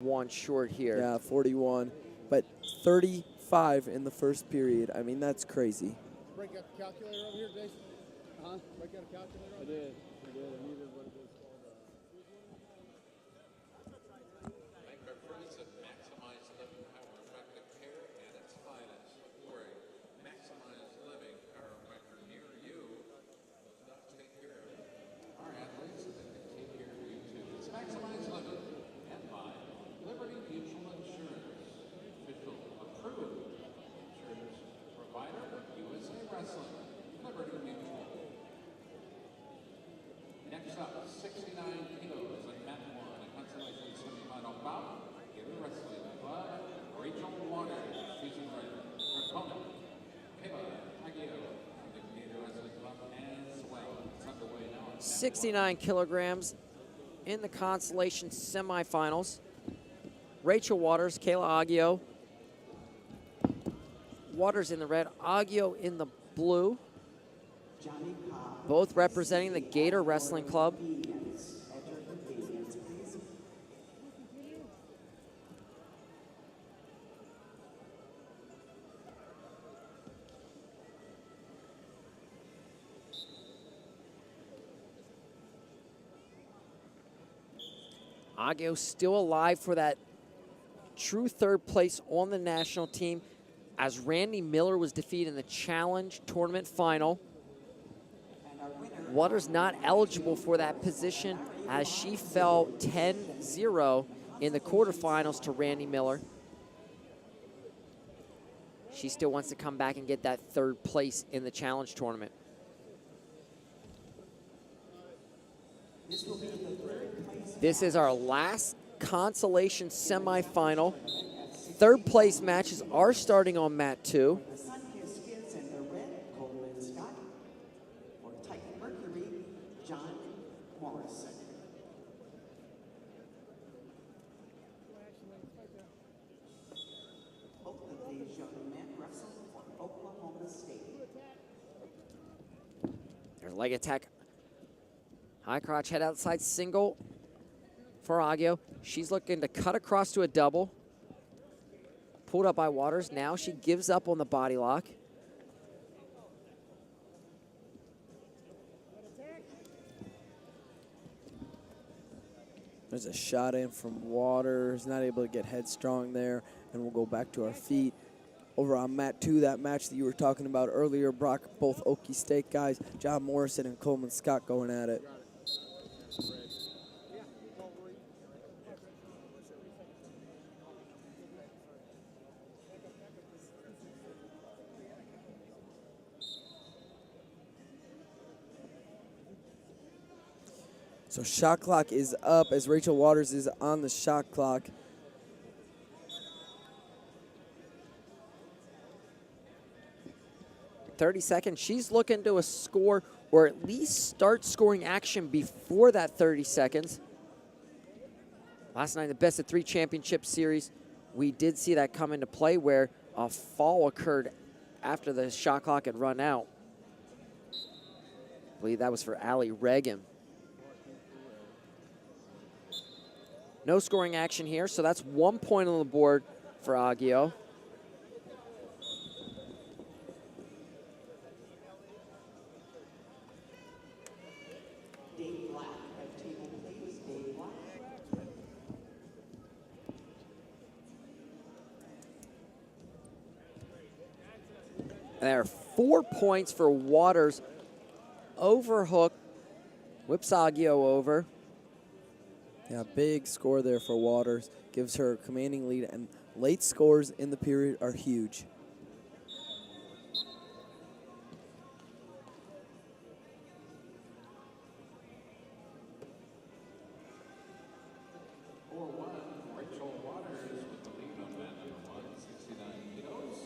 One short here. Yeah, 41, but 35 in the first period. I mean, that's crazy. Break out the calculator over here, Jason? Huh? Break out a calculator over here? I did. I needed what it was called. Make our friends at Maximize Living Chiropractic Care at its finest. For a Maximize Living Chiropractor near you, not take care of our athletes that can take care of you too. It's Maximize Living and by Liberty Mutual Insurance, official approved insurance provider of USA Wrestling. Liberty Mutual. Next up, 69 kilos on mat 1, a consolation semifinal bout. Gator Wrestling Club, Rachel Waters. She's in red. Her opponent, Kayla Aggio from the Gator Wrestling Club as well. It's underway now. 69 kilograms in the consolation semifinals. Rachel Waters, Kayla Aggio. Waters in the red, Aggio in the blue. Both representing the Gator Wrestling Club. Aggio still alive for that true third place on the national team, as Randy Miller was defeated in the Challenge Tournament Final. Waters not eligible for that position as she fell 10-0 in the quarterfinals to Randy Miller. She still wants to come back and get that third place in the Challenge Tournament. This is our last consolation semifinal. Third place matches are starting on mat 2. There's leg attack. High crotch, head outside single for Aggio. She's looking to cut across to a double. Pulled up by Waters. Now she gives up on the body lock. There's a shot in from Waters, not able to get headstrong there, and we'll go back to our feet. Over on mat 2, that match that you were talking about earlier, Brock, both Okie State guys, John Morrison and Coleman Scott going at it. So shot clock is up as Rachel Waters is on the shot clock. .30 seconds. She's looking to a score or at least start scoring action before that 30 seconds. Last night, the best of 3 championship series, we did see that come into play where a fall occurred after the shot clock had run out. I believe that was for Allie Reagan. No scoring action here, so that's 1 point on the board for Aggio. There are 4 points for Waters. Overhook, whips Aggio over. Yeah, big score there for Waters. Gives her a commanding lead, and late scores in the period are huge. Rachel Waters with the lead on mat number 1, 69 kilos.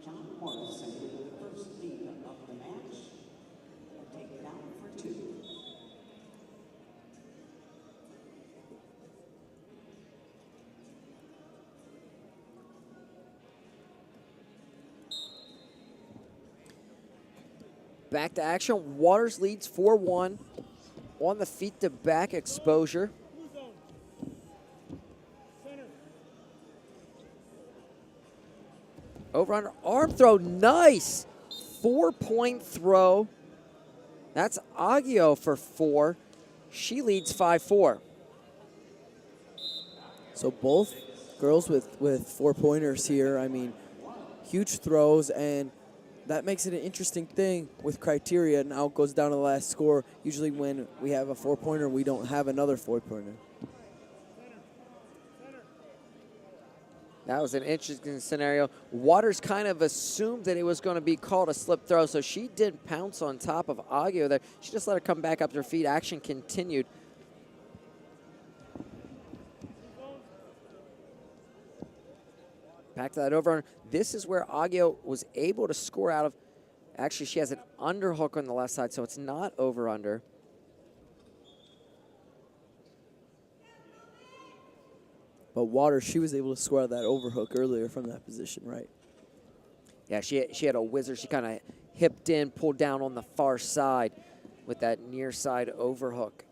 John Morrison with the first lead of the match. A takedown for 2. Back to action. Waters leads 4-1 on the feet to back exposure. Over under arm throw, nice. 4-point throw. That's Aggio for 4. She leads 5-4. So both girls with 4-pointers here. I mean, huge throws, and that makes it an interesting thing with criteria. Now it goes down to the last score. Usually when we have a 4-pointer, we don't have another 4-pointer. That was an interesting scenario. Waters kind of assumed that it was going to be called a slip throw, so she did pounce on top of Aggio there. She just let her come back up to her feet. Action continued. Back to that over. This is where Aggio was able to score out of. Actually, she has an underhook on the left side, so it's not over-under. But Waters, she was able to score that overhook earlier from that position, right? Yeah, she had a whizzer. She kind of hipped in, pulled down on the far side with that near side overhook.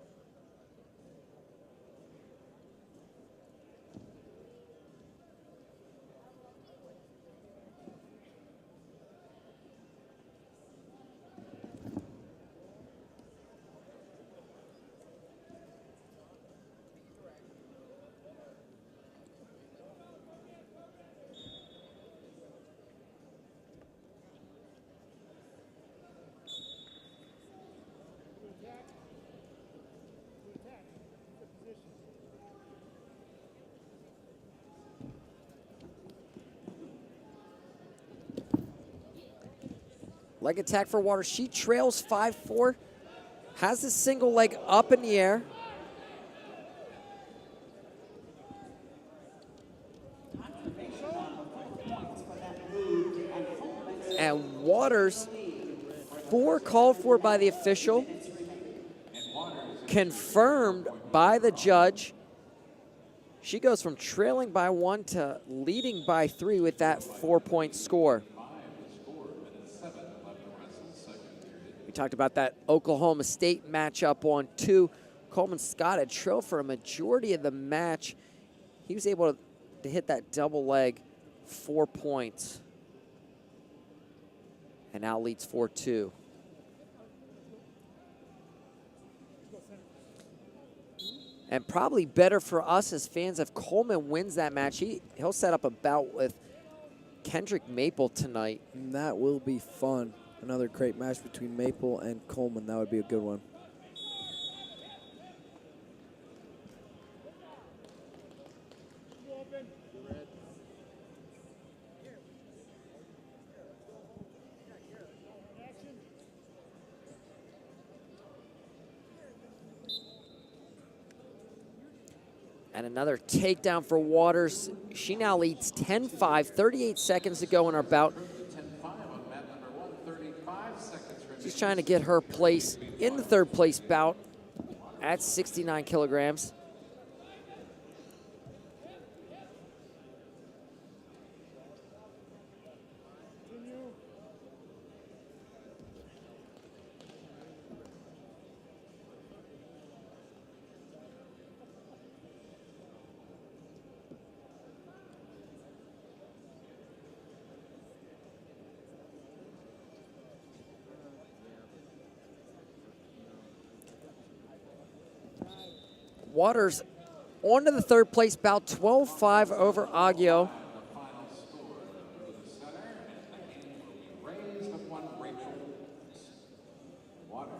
Leg attack for Waters. She trails 5-4. Has the single leg up in the air. And Waters, 4 called for by the official. Confirmed by the judge. She goes from trailing by 1 to leading by 3 with that 4-point score. We talked about that Oklahoma State matchup on 2. Coleman Scott had trailed for a majority of the match. He was able to hit that double leg, 4 points. And now leads 4-2. And probably better for us as fans if Coleman wins that match. He'll set up a bout with Kendrick Maple tonight. And that will be fun. Another great match between Maple and Coleman. That would be a good one. And another takedown for Waters. She now leads 10-5, 38 seconds to go in our bout. She's trying to get her place in the 3rd place bout at 69 kilograms. Waters onto the 3rd place bout, 12-5 over Aggio. Raised of 1, Rachel Waters.